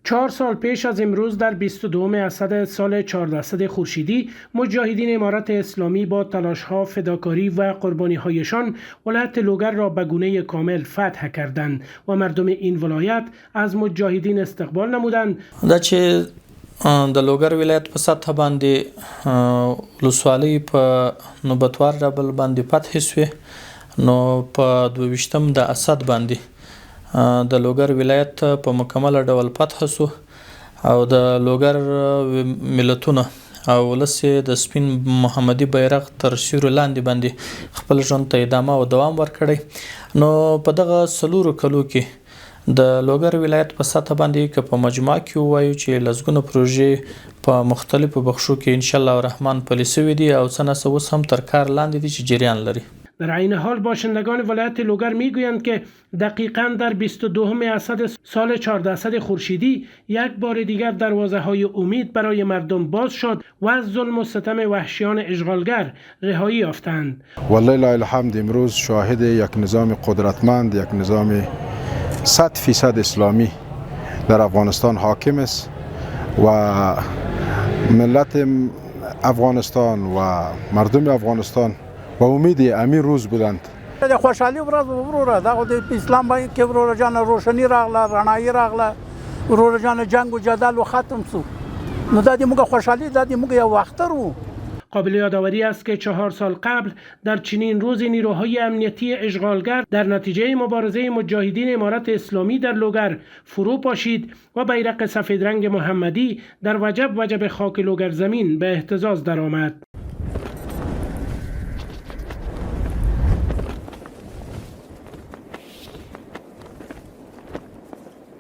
4 سال پیش از امروز در 22 اسد سال 1400 خورشیدی مجاهدین امارت اسلامی با تلاش‌ها، فداکاری و قربانی‌هایشان ولایت لوگر را به گونه کامل فتح کردند و مردم این ولایت از مجاهدین استقبال نمودند. دا چې د لوگر ولایت په سطح باندې ولسوالۍ په نوبتوار ډول باندې فتح شوې، نو په 22 د اسد باندې د لوگر ولایت په مکمل ډول فتح شو او د لوگر ملتونه او ولس د سپین محمدي بیرغ تر سیوري لاندې باندې خپل ژوند ته ادامه او دوام ورکړی. نو په دغه څلورو کلو کې د لوگر ولایت په سطح باندې که په مجموع کې ووایو چې لسګونه پروژې په مختلفو بخشو کې ان شاء الله الرحمن پلي شوي دي او څه نڅه اوس هم تر کار لاندې دي چې جریان لري. در عین حال باشندگان ولایت لوگر میگویند که دقیقاً در 22 اسد سال 1400 خورشیدی یک بار دیگر دروازه های امید برای مردم باز شد و از ظلم و ستم وحشیان اشغالگر رهایی یافتند. والله الحمد امروز شاهد یک نظام قدرتمند، یک نظام 100% اسلامی در افغانستان حاکم است و ملت افغانستان و مردم افغانستان با امید امین روز بودند. د خوشحالي ورځ وروره دا د اسلام باندې کې وروره جان روشنی راغله، رڼایي راغله، وروره جان جنگ و جدل ختم شو. نو دا د موږ خوشحالي، دا د موږ یو اختر وو. قابل یادآوری است که 4 سال قبل در چنین روزی نیروهای امنیتی اشغالگر در نتیجه مبارزه مجاهدین امارت اسلامی در لوگر فرو پاشید و بیرق سفید رنگ محمدی در وجب خاک لوگر زمین به اهتزاز درآمد.